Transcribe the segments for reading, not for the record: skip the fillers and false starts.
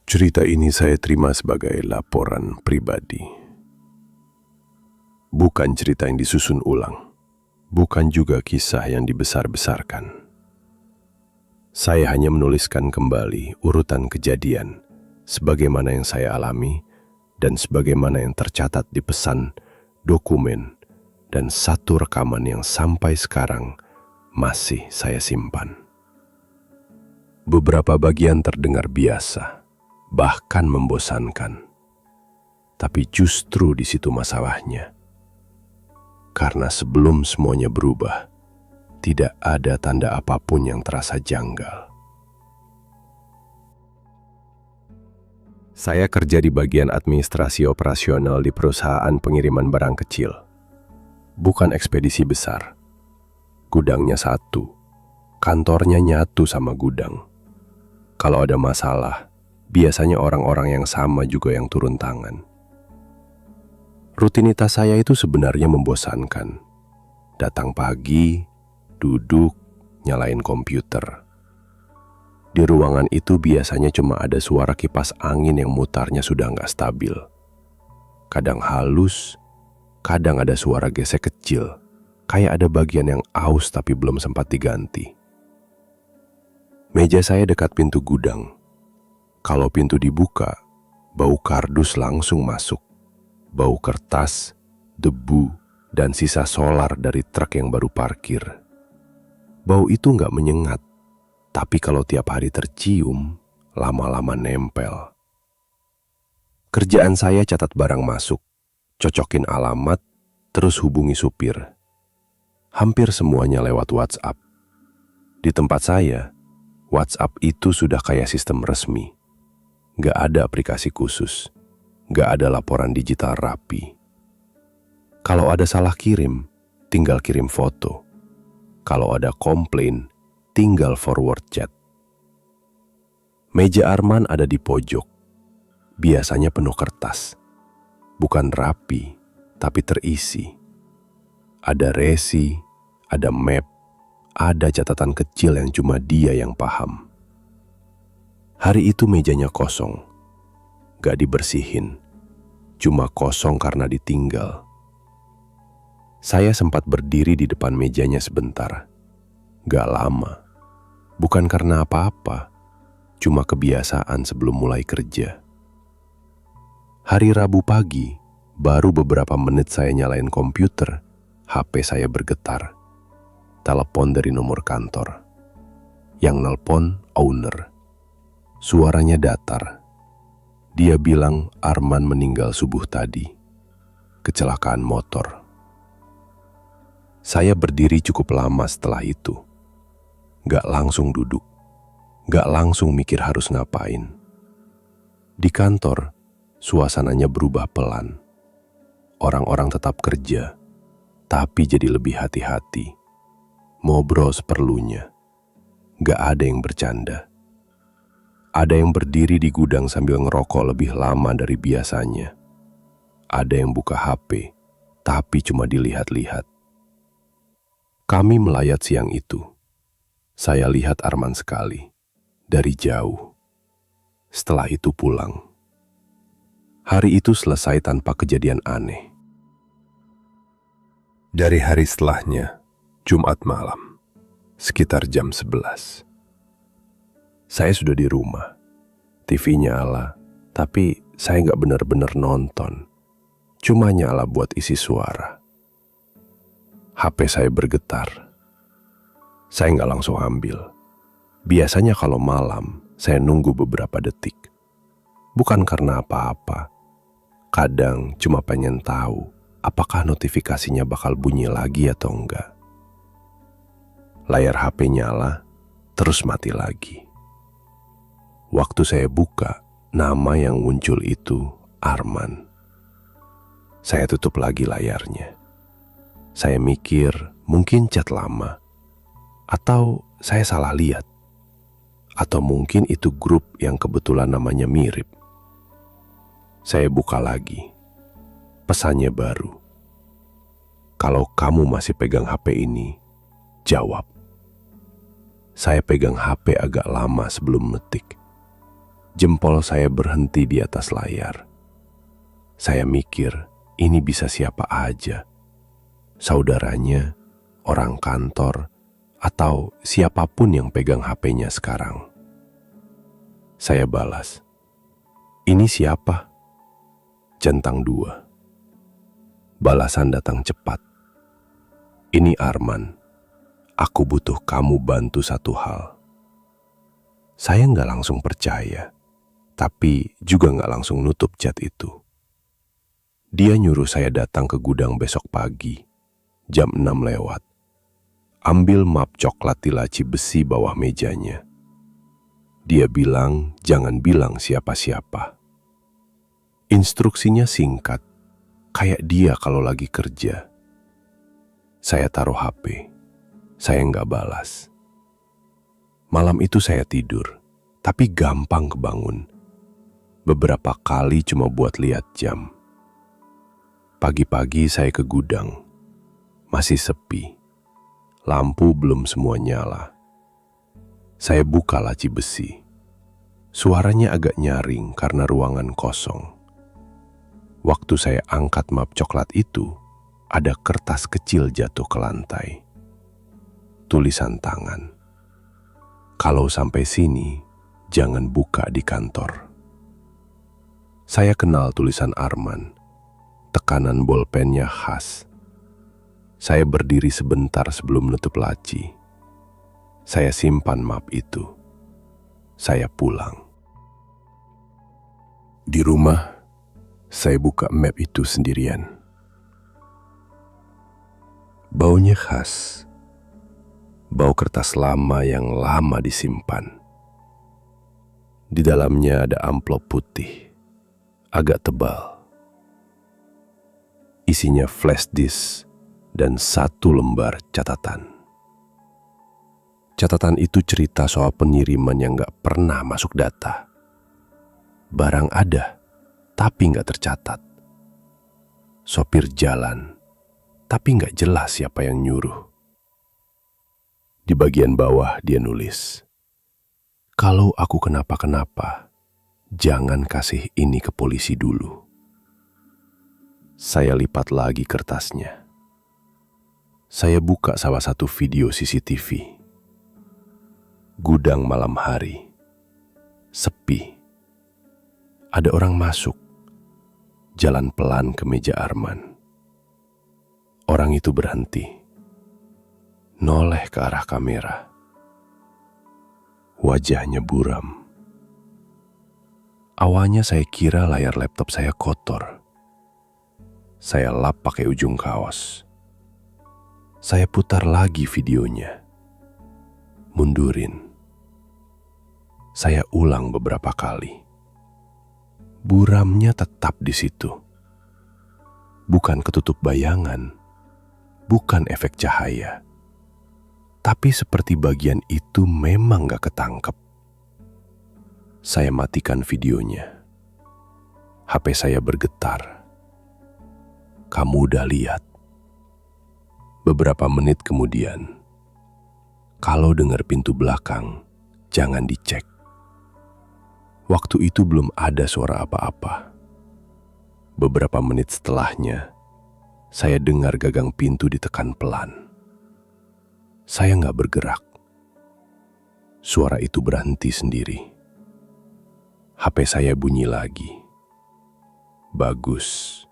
Cerita ini saya terima sebagai laporan pribadi. Bukan cerita yang disusun ulang. Bukan juga kisah yang dibesar-besarkan. Saya hanya menuliskan kembali urutan kejadian sebagaimana yang saya alami dan sebagaimana yang tercatat di pesan, dokumen, dan satu rekaman yang sampai sekarang masih saya simpan. Beberapa bagian terdengar biasa, bahkan membosankan. Tapi justru di situ masalahnya. Karena sebelum semuanya berubah, tidak ada tanda apapun yang terasa janggal. Saya kerja di bagian administrasi operasional di perusahaan pengiriman barang kecil. Bukan ekspedisi besar. Gudangnya satu. Kantornya nyatu sama gudang. Kalau ada masalah, biasanya orang-orang yang sama juga yang turun tangan. Rutinitas saya itu sebenarnya membosankan. Datang pagi, duduk, nyalain komputer. Di ruangan itu biasanya cuma ada suara kipas angin yang mutarnya sudah nggak stabil. Kadang halus, kadang ada suara gesek kecil, kayak ada bagian yang aus tapi belum sempat diganti. Meja saya dekat pintu gudang. Kalau pintu dibuka, bau kardus langsung masuk. Bau kertas, debu, dan sisa solar dari truk yang baru parkir. Bau itu nggak menyengat, tapi kalau tiap hari tercium, lama-lama nempel. Kerjaan saya catat barang masuk, cocokin alamat, terus hubungi supir. Hampir semuanya lewat WhatsApp. Di tempat saya, WhatsApp itu sudah kayak sistem resmi. Nggak ada aplikasi khusus, nggak ada laporan digital rapi. Kalau ada salah kirim, tinggal kirim foto. Kalau ada komplain, tinggal forward chat. Meja Arman ada di pojok. Biasanya penuh kertas. Bukan rapi, tapi terisi. Ada resi, ada map, ada catatan kecil yang cuma dia yang paham. Hari itu mejanya kosong. Gak dibersihin. Cuma kosong karena ditinggal. Saya sempat berdiri di depan mejanya sebentar. Gak lama. Bukan karena apa-apa. Cuma kebiasaan sebelum mulai kerja. Hari Rabu pagi, baru beberapa menit saya nyalain komputer, HP saya bergetar. Telepon dari nomor kantor. Yang nelpon owner. Suaranya datar. Dia bilang Arman meninggal subuh tadi. Kecelakaan motor. Saya berdiri cukup lama setelah itu. Gak langsung duduk. Gak langsung mikir harus ngapain. Di kantor, suasananya berubah pelan. Orang-orang tetap kerja, tapi jadi lebih hati-hati. Ngobrol seperlunya. Gak ada yang bercanda. Ada yang berdiri di gudang sambil ngerokok lebih lama dari biasanya. Ada yang buka HP, tapi cuma dilihat-lihat. Kami melayat siang itu. Saya lihat Arman sekali, dari jauh. Setelah itu pulang. Hari itu selesai tanpa kejadian aneh. Dari hari setelahnya, Jumat malam, sekitar jam 11. Saya sudah di rumah. TV nyala, tapi saya nggak benar-benar nonton. Cuma nyala buat isi suara. HP saya bergetar. Saya nggak langsung ambil. Biasanya kalau malam, saya nunggu beberapa detik. Bukan karena apa-apa. Kadang cuma pengen tahu apakah notifikasinya bakal bunyi lagi atau enggak. Layar HP nyala, terus mati lagi. Waktu saya buka, nama yang muncul itu Arman. Saya tutup lagi layarnya. Saya mikir mungkin chat lama. Atau saya salah lihat. Atau mungkin itu grup yang kebetulan namanya mirip. Saya buka lagi. Pesannya baru. Kalau kamu masih pegang HP ini, jawab. Saya pegang HP agak lama sebelum ngetik. Jempol saya berhenti di atas layar. Saya mikir, ini bisa siapa aja. Saudaranya, orang kantor, atau siapapun yang pegang HP-nya sekarang. Saya balas, "Ini siapa?" Centang 2. Balasan datang cepat. "Ini Arman. Aku butuh kamu bantu satu hal." Saya nggak langsung percaya, tapi juga nggak langsung nutup chat itu. Dia nyuruh saya datang ke gudang besok pagi, jam 6 lewat. Ambil map coklat di laci besi bawah mejanya. Dia bilang jangan bilang siapa-siapa. Instruksinya singkat, kayak dia kalau lagi kerja. Saya taruh HP, saya nggak balas. Malam itu saya tidur, tapi gampang kebangun. Beberapa kali cuma buat lihat jam. Pagi-pagi saya ke gudang, masih sepi. Lampu belum semua nyala. Saya buka laci besi. Suaranya agak nyaring karena ruangan kosong. Waktu saya angkat map coklat itu, ada kertas kecil jatuh ke lantai. Tulisan tangan. "Kalau sampai sini, jangan buka di kantor." Saya kenal tulisan Arman. Tekanan bolpennya khas. Saya berdiri sebentar sebelum nutup laci. Saya simpan map itu. Saya pulang. Di rumah, saya buka map itu sendirian. Baunya khas. Bau kertas lama yang lama disimpan. Di dalamnya ada amplop putih, agak tebal. Isinya flash disk dan satu lembar catatan. Catatan itu cerita soal pengiriman yang gak pernah masuk data. Barang ada, tapi gak tercatat. Sopir jalan, tapi gak jelas siapa yang nyuruh. Di bagian bawah dia nulis, "Kalau aku kenapa-kenapa, jangan kasih ini ke polisi dulu." Saya lipat lagi kertasnya. Saya buka salah satu video CCTV. Gudang malam hari. Sepi. Ada orang masuk. Jalan pelan ke meja Arman. Orang itu berhenti. Noleh ke arah kamera. Wajahnya buram. Awalnya saya kira layar laptop saya kotor. Saya lap pakai ujung kaos. Saya putar lagi videonya. Mundurin. Saya ulang beberapa kali. Buramnya tetap di situ. Bukan ketutup bayangan, bukan efek cahaya. Tapi seperti bagian itu memang gak ketangkep. Saya matikan videonya. HP saya bergetar. "Kamu udah lihat?" Beberapa menit kemudian, "Kalau dengar pintu belakang, jangan dicek." Waktu itu belum ada suara apa-apa. Beberapa menit setelahnya, saya dengar gagang pintu ditekan pelan. Saya nggak bergerak. Suara itu berhenti sendiri. HP saya bunyi lagi. Bagus.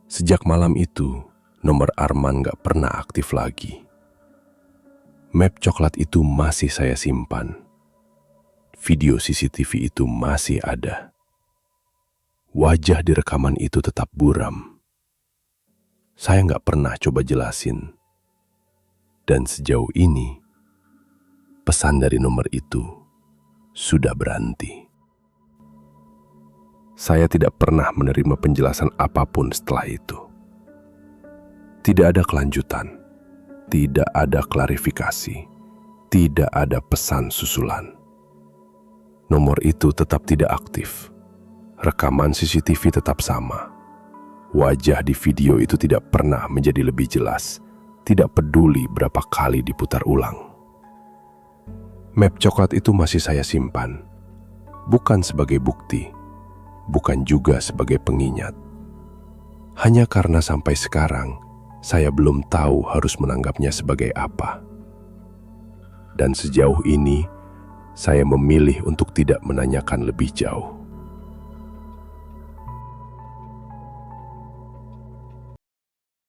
Sejak malam itu, nomor Arman nggak pernah aktif lagi. Map coklat itu masih saya simpan. Video CCTV itu masih ada. Wajah di rekaman itu tetap buram. Saya nggak pernah coba jelasin. Dan sejauh ini, pesan dari nomor itu sudah berhenti. Saya tidak pernah menerima penjelasan apapun setelah itu. Tidak ada kelanjutan, tidak ada klarifikasi, tidak ada pesan susulan. Nomor itu tetap tidak aktif. Rekaman CCTV tetap sama. Wajah di video itu tidak pernah menjadi lebih jelas, tidak peduli berapa kali diputar ulang. Map coklat itu masih saya simpan. bukan sebagai bukti, bukan juga sebagai pengingat. Hanya karena sampai sekarang, saya belum tahu harus menanggapnya sebagai apa. Dan sejauh ini, saya memilih untuk tidak menanyakan lebih jauh.